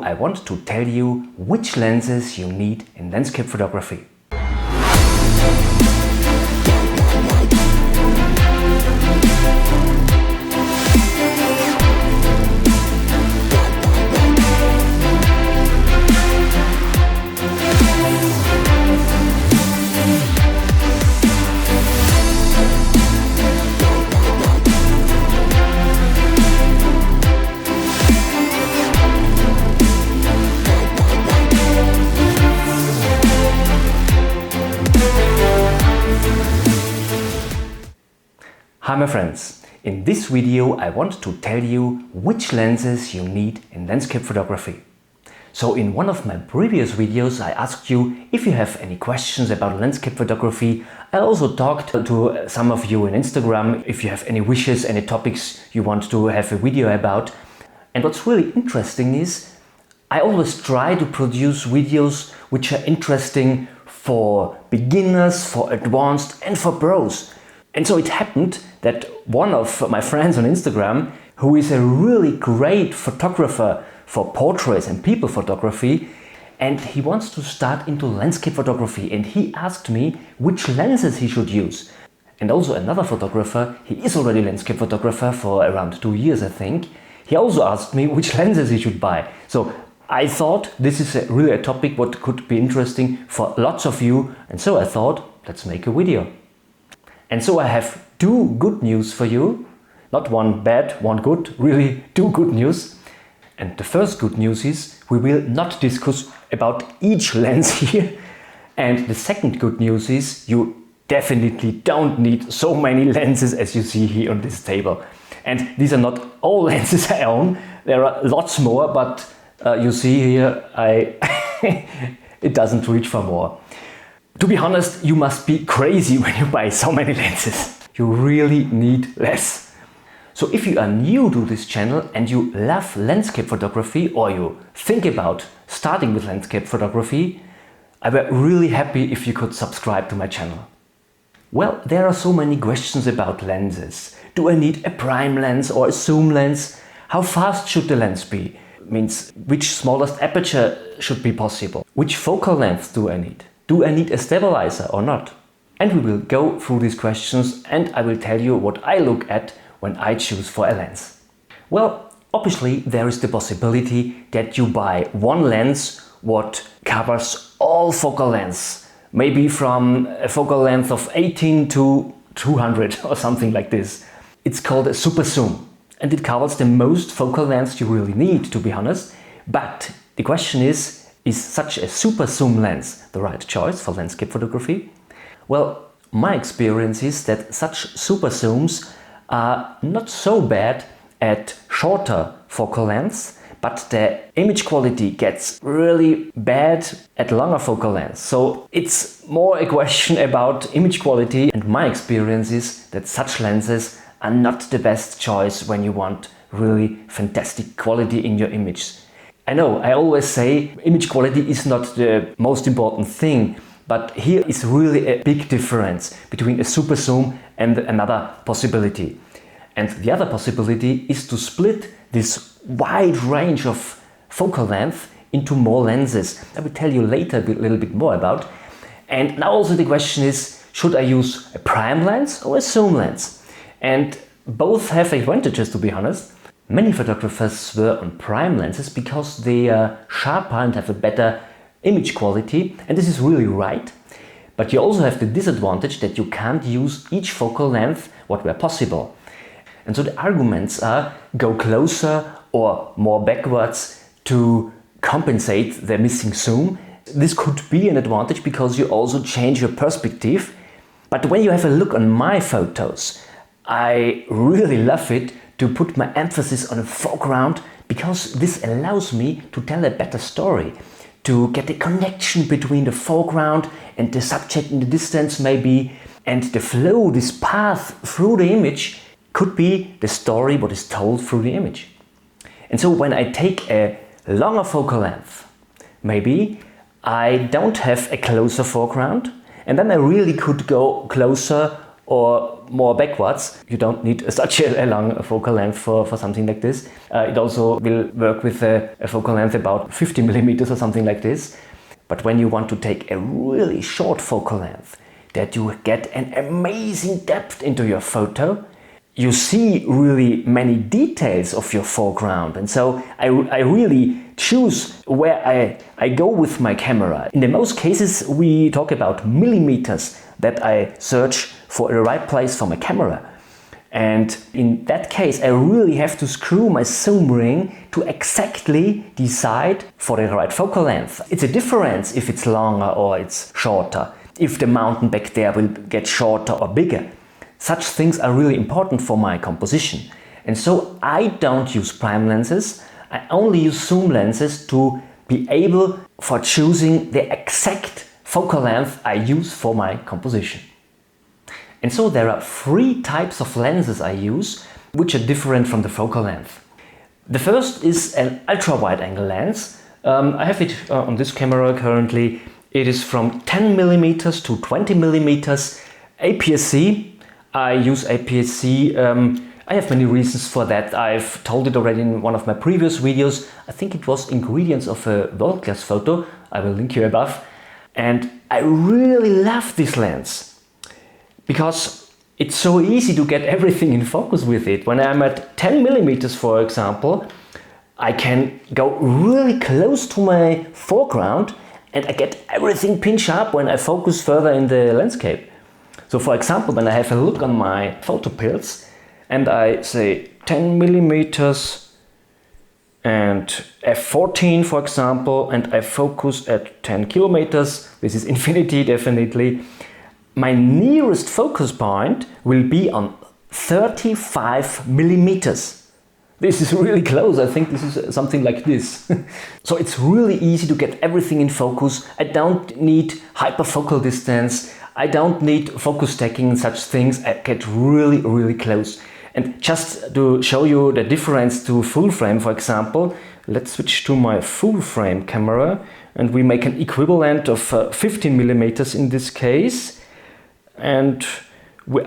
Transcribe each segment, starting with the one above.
I want to tell you which lenses you need in landscape photography. Hi my friends, in this video I want to tell you which lenses you need in landscape photography. So in one of my previous videos I asked you if you have any questions about landscape photography. I also talked to some of you on Instagram if you have any wishes, any topics you want to have a video about. And what's really interesting is I always try to produce videos which are interesting for beginners, for advanced and for pros. And so it happened that one of my friends on Instagram, who is a really great photographer for portraits and people photography, and he wants to start into landscape photography, and he asked me which lenses he should use. And also another photographer, he is already a landscape photographer for around 2 years I think, he also asked me which lenses he should buy. So I thought this is really a topic what could be interesting for lots of you, and so I thought, let's make a video. And so I have two good news for you, not one bad, one good, really two good news. And the first good news is we will not discuss about each lens here. And the second good news is you definitely don't need so many lenses as you see here on this table. And these are not all lenses I own, there are lots more, but you see here it doesn't reach for more. To be honest, you must be crazy when you buy so many lenses. You really need less. So if you are new to this channel and you love landscape photography or you think about starting with landscape photography, I would be really happy if you could subscribe to my channel. Well, there are so many questions about lenses. Do I need a prime lens or a zoom lens? How fast should the lens be? Means which smallest aperture should be possible? Which focal length do I need? Do I need a stabilizer or not? And we will go through these questions and I will tell you what I look at when I choose for a lens. Well, obviously there is the possibility that you buy one lens what covers all focal lengths. Maybe from a focal length of 18 to 200 or something like this. It's called a super zoom and it covers the most focal lengths you really need, to be honest. But the question is such a super zoom lens the right choice for landscape photography? Well, my experience is that such super zooms are not so bad at shorter focal lengths, but the image quality gets really bad at longer focal lengths. So it's more a question about image quality, and my experience is that such lenses are not the best choice when you want really fantastic quality in your image. I know, I always say image quality is not the most important thing, but here is really a big difference between a super zoom and another possibility. And the other possibility is to split this wide range of focal length into more lenses. I will tell you later a little bit more about. And now also the question is, should I use a prime lens or a zoom lens? And both have advantages, to be honest. Many photographers swear on prime lenses because they are sharper and have a better image quality, and this is really right. But you also have the disadvantage that you can't use each focal length what were possible. And so the arguments are go closer or more backwards to compensate the missing zoom. This could be an advantage because you also change your perspective. But when you have a look on my photos, I really love it to put my emphasis on a foreground because this allows me to tell a better story, to get a connection between the foreground and the subject in the distance maybe, and the flow, this path through the image could be the story what is told through the image. And so when I take a longer focal length, maybe I don't have a closer foreground, and then I really could go closer or more backwards. You don't need such a long focal length for something like this. It also will work with a focal length about 50 millimeters or something like this. But when you want to take a really short focal length, that you get an amazing depth into your photo, you see really many details of your foreground. And so I really choose where I go with my camera. In the most cases, we talk about millimeters that I search for the right place for my camera. And in that case, I really have to screw my zoom ring to exactly decide for the right focal length. It's a difference if it's longer or it's shorter, if the mountain back there will get shorter or bigger. Such things are really important for my composition. And so I don't use prime lenses, I only use zoom lenses to be able for choosing the exact focal length I use for my composition. And so there are 3 types of lenses I use, which are different from the focal length. The first is an ultra-wide angle lens. I have it on this camera currently. It is from 10 millimeters to 20 millimeters aps-c. I use aps-c. I have many reasons for that. I've told it already in one of my previous videos. I think it was ingredients of a world-class photo. I will link you above. And I really love this lens because it's so easy to get everything in focus with it. When I'm at 10 millimeters, for example, I can go really close to my foreground and I get everything pinched up when I focus further in the landscape. So for example, when I have a look on my photo pills and I say 10 millimeters and f14 for example, and I focus at 10 kilometers, this is infinity definitely, my nearest focus point will be on 35 millimeters. This is really close. I think this is something like this. So it's really easy to get everything in focus. I don't need hyperfocal distance. I don't need focus stacking and such things. I get really, really close. And just to show you the difference to full frame, for example, let's switch to my full frame camera and we make an equivalent of 15 millimeters in this case. And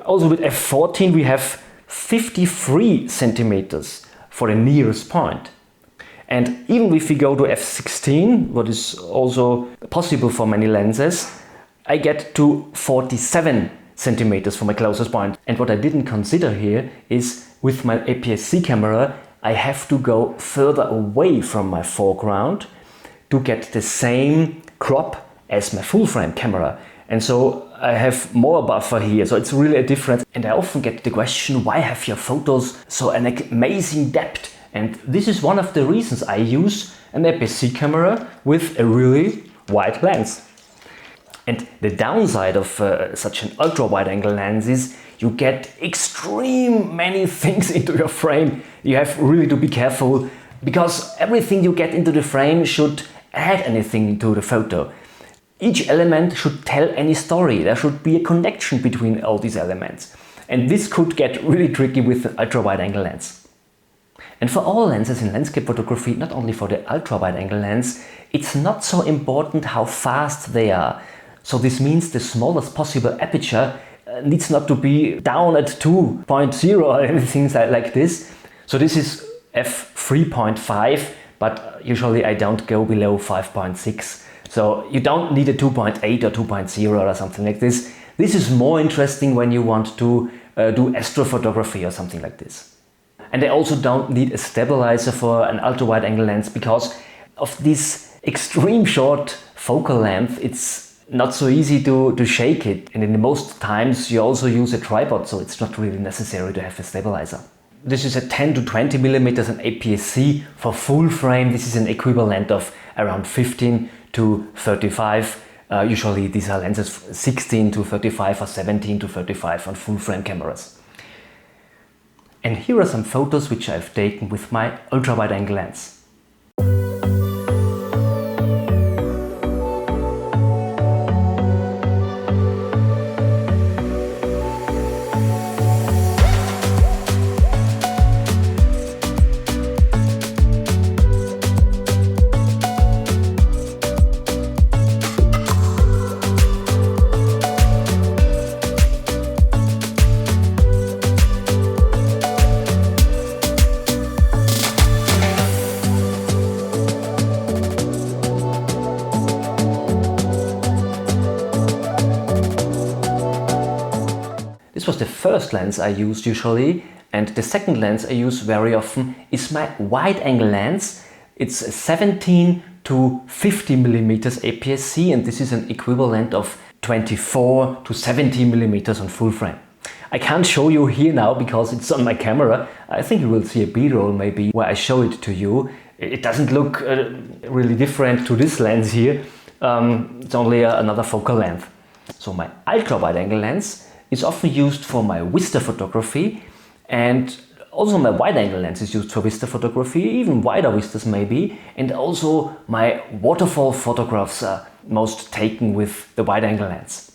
also with f14 we have 53 centimeters for the nearest point. And even if we go to f16, what is also possible for many lenses, I get to 47 centimeters for my closest point. And what I didn't consider here is with my aps-c camera, I have to go further away from my foreground to get the same crop as my full frame camera. And so I have more buffer here, so it's really a difference. And I often get the question, why have your photos so an amazing depth? And this is one of the reasons I use an aps-c camera with a really wide lens. And the downside of such an ultra-wide angle lens is you get extreme many things into your frame. You have really to be careful because everything you get into the frame should add anything to the photo. Each element should tell any story. There should be a connection between all these elements. And this could get really tricky with an ultra-wide angle lens. And for all lenses in landscape photography, not only for the ultra-wide angle lens, it's not so important how fast they are. So this means the smallest possible aperture needs not to be down at 2.0 or anything like this. So this is f3.5, but usually I don't go below 5.6. So you don't need a 2.8 or 2.0 or something like this. This is more interesting when you want to do astrophotography or something like this. And I also don't need a stabilizer for an ultra-wide angle lens because of this extreme short focal length. It's not so easy to shake it, and in the most times you also use a tripod, so it's not really necessary to have a stabilizer. This is a 10 to 20 millimeters on aps-c. For full frame this is an equivalent of around 15 to 35. Usually these are lenses 16 to 35 or 17 to 35 on full frame cameras. And here are some photos which I've taken with my ultra-wide angle lens. This was the first lens I used usually, and the second lens I use very often is my wide-angle lens. It's a 17 to 50 millimeters aps-c, and this is an equivalent of 24 to 70 millimeters on full frame. I can't show you here now because it's on my camera. I think you will see a B-roll maybe where I show it to you. It doesn't look really different to this lens here. It's only another focal length. So my ultra wide angle lens is often used for my vista photography, and also my wide angle lens is used for vista photography, even wider vistas maybe, and also my waterfall photographs are most taken with the wide angle lens.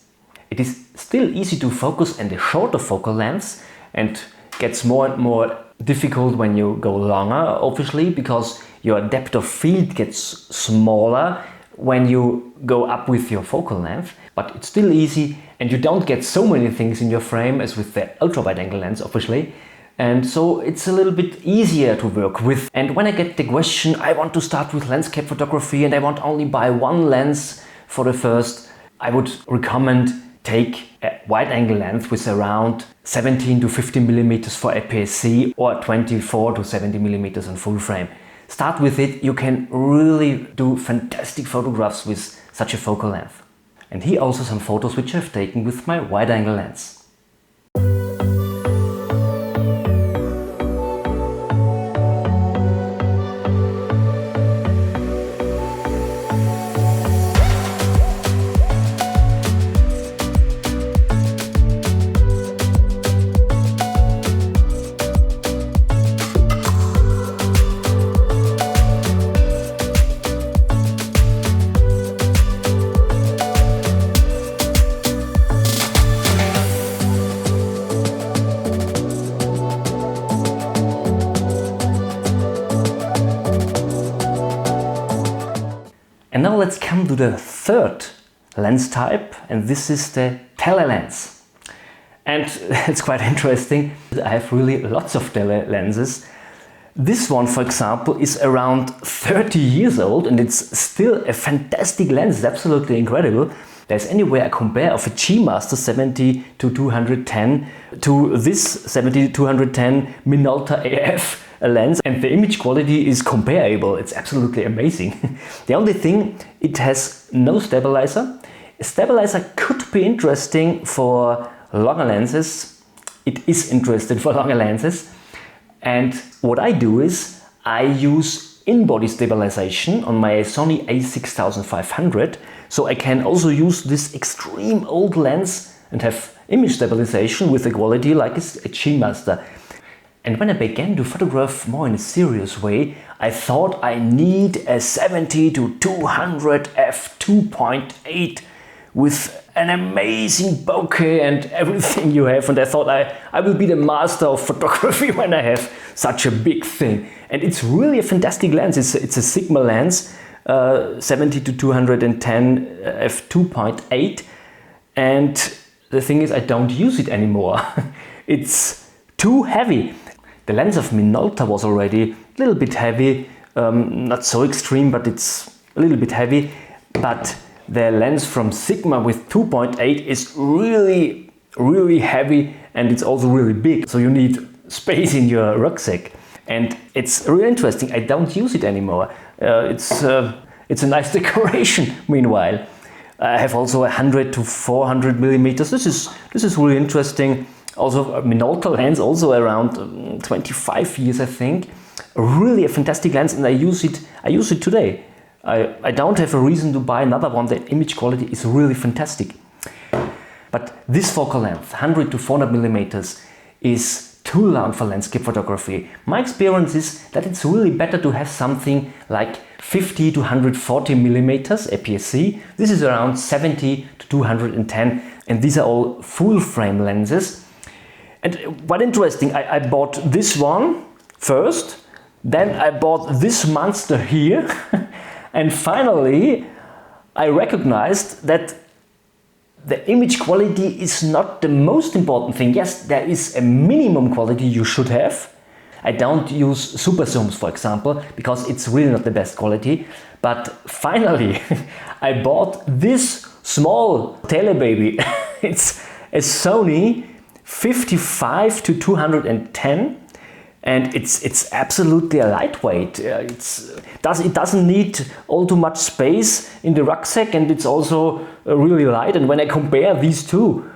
It is still easy to focus in the shorter focal lengths and gets more and more difficult when you go longer, obviously, because your depth of field gets smaller when you go up with your focal length, but it's still easy and you don't get so many things in your frame as with the ultra wide angle lens, obviously. And so it's a little bit easier to work with. And when I get the question, I want to start with landscape photography and I want only buy one lens for the first, I would recommend take a wide angle lens with around 17 to 50 millimeters for aps-c or 24 to 70 millimeters on full frame. Start with it, you can really do fantastic photographs with such a focal length. And here also some photos which I've taken with my wide angle lens. And now let's come to the third lens type, and this is the tele lens. And it's quite interesting. I have really lots of tele lenses. This one, for example, is around 30 years old and it's still a fantastic lens. It's absolutely incredible. There's anywhere a compare of a G Master 70 to 210 to this 70 to 210 Minolta AF lens, and the image quality is comparable. It's absolutely amazing. The only thing, it has no stabilizer. A stabilizer could be interesting for longer lenses. It is interesting for longer lenses. And what I do is I use in-body stabilization on my Sony a6500, so I can also use this extreme old lens and have image stabilization with a quality like a G Master. And when I began to photograph more in a serious way, I thought I need a 70 to 200 f2.8 with an amazing bokeh and everything you have, and I thought I will be the master of photography when I have such a big thing. And it's really a fantastic lens. It's a Sigma lens, 70 to 210 f2.8, and the thing is I don't use it anymore. It's too heavy. The lens of Minolta was already a little bit heavy, not so extreme, but it's a little bit heavy. But the lens from Sigma with 2.8 is really, really heavy, and it's also really big. So you need space in your rucksack. And it's really interesting. I don't use it anymore. It's a nice decoration. Meanwhile, I have also 100 to 400 millimeters. This is really interesting. Also a Minolta lens, also around 25 years, I think. Really a fantastic lens, and I use it today. I don't have a reason to buy another one. The image quality is really fantastic. But this focal length, 100 to 400 millimeters, is too long for landscape photography. My experience is that it's really better to have something like 50 to 140 millimeters aps-c. This is around 70 to 210, and these are all full frame lenses. And what interesting, I bought this one first, then I bought this monster here, and finally I recognized that the image quality is not the most important thing. Yes, there is a minimum quality you should have. I don't use super zooms, for example, because it's really not the best quality. But finally I bought this small telebaby. It's a Sony 55 to 210, and it's absolutely a lightweight. It doesn't need all too much space in the rucksack, and it's also really light. And when I compare these two,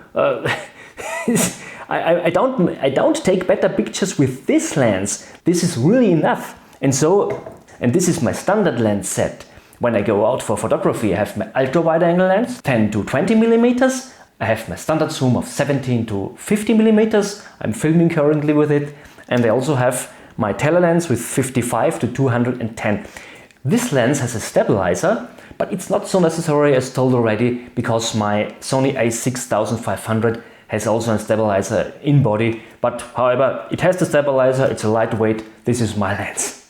I don't take better pictures with this lens. This is really enough. And this is my standard lens set. When I go out for photography, I have my ultra wide angle lens, 10 to 20 millimeters. I have my standard zoom of 17 to 50 millimeters. I'm filming currently with it. And I also have my telelens with 55 to 210. This lens has a stabilizer, but it's not so necessary as told already, because my Sony a6500 has also a stabilizer in body. But however, it has the stabilizer, it's a lightweight. This is my lens.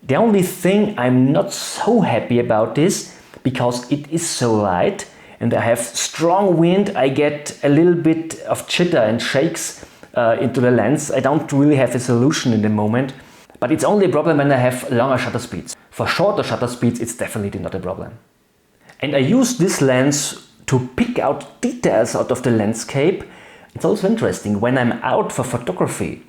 The only thing I'm not so happy about this, because it is so light and I have strong wind, I get a little bit of jitter and shakes into the lens. I don't really have a solution in the moment, but it's only a problem when I have longer shutter speeds. For shorter shutter speeds, it's definitely not a problem. And I use this lens to pick out details out of the landscape. It's also interesting when I'm out for photography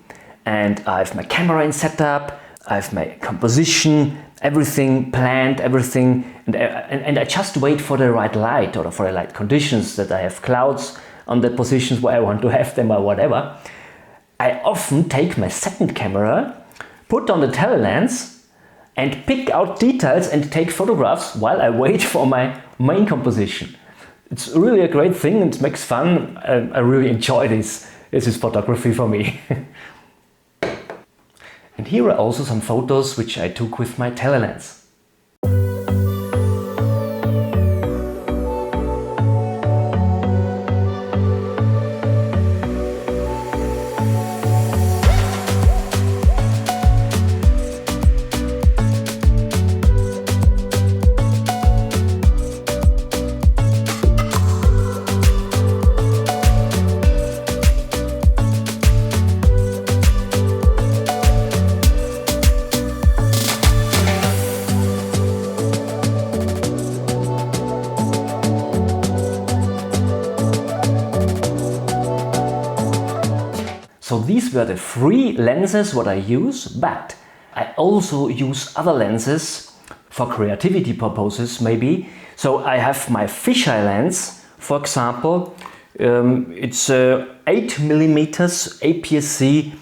and I have my camera in setup, I have my composition, everything planned, everything, and I just wait for the right light or for the light conditions, that I have clouds on the positions where I want to have them or whatever. I often take my second camera, put on the telelens and pick out details and take photographs while I wait for my main composition. It's really a great thing and it makes fun. I really enjoy this. This is photography for me. And here are also some photos which I took with my telelens. So these were the three lenses what I use, but I also use other lenses for creativity purposes maybe. So I have my fisheye lens, for example. It's 8mm aps-c,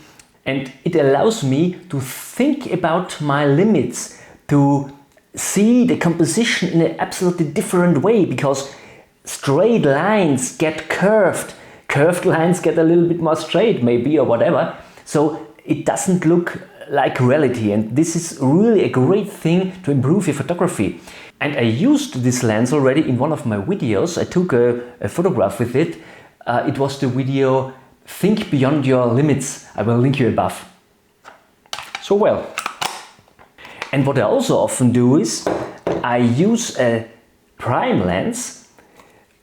and it allows me to think about my limits, to see the composition in an absolutely different way, because straight lines get curved. Curved lines get a little bit more straight maybe, or whatever, so it doesn't look like reality, and this is really a great thing to improve your photography. And I used this lens already in one of my videos. I took a photograph with it. It was the video Think Beyond Your Limits. I will link you above. So well. And what I also often do is I use a prime lens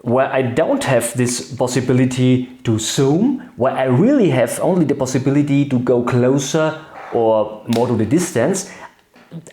where I don't have this possibility to zoom, where I really have only the possibility to go closer or more to the distance.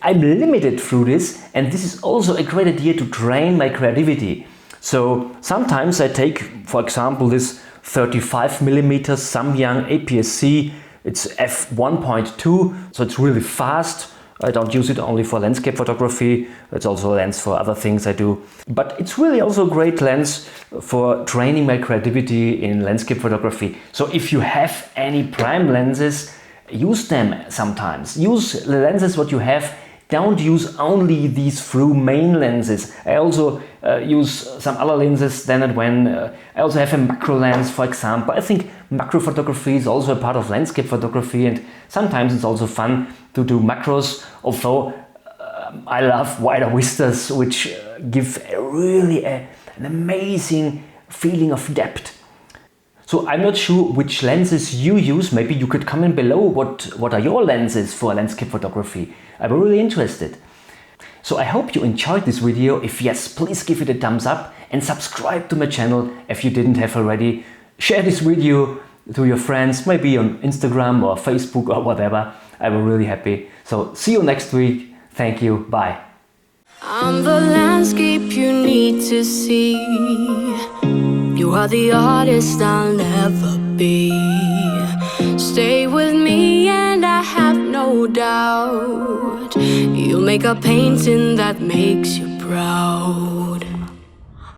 I'm limited through this, and this is also a great idea to train my creativity. So sometimes I take, for example, this 35mm Samyang aps-c. It's f1.2, so it's really fast. I don't use it only for landscape photography, it's also a lens for other things I do. But it's really also a great lens for training my creativity in landscape photography. So if you have any prime lenses, use them sometimes. Use the lenses what you have. Don't use only these few main lenses. I also use some other lenses then and when. I also have a macro lens, for example. I think macro photography is also a part of landscape photography, and sometimes it's also fun to do macros, although I love wider vistas, which give an amazing feeling of depth. So I'm not sure which lenses you use. Maybe you could comment below what are your lenses for landscape photography. I'm really interested. So I hope you enjoyed this video. If yes, please give it a thumbs up and subscribe to my channel if you didn't have already. Share this video to your friends, maybe on Instagram or Facebook or whatever. I will really happy. So see you next week. Thank you. Bye. I'm the landscape you need to see. You are the artist I'll never be. be. Stay with me and I have no doubt you'll make a painting that makes you proud.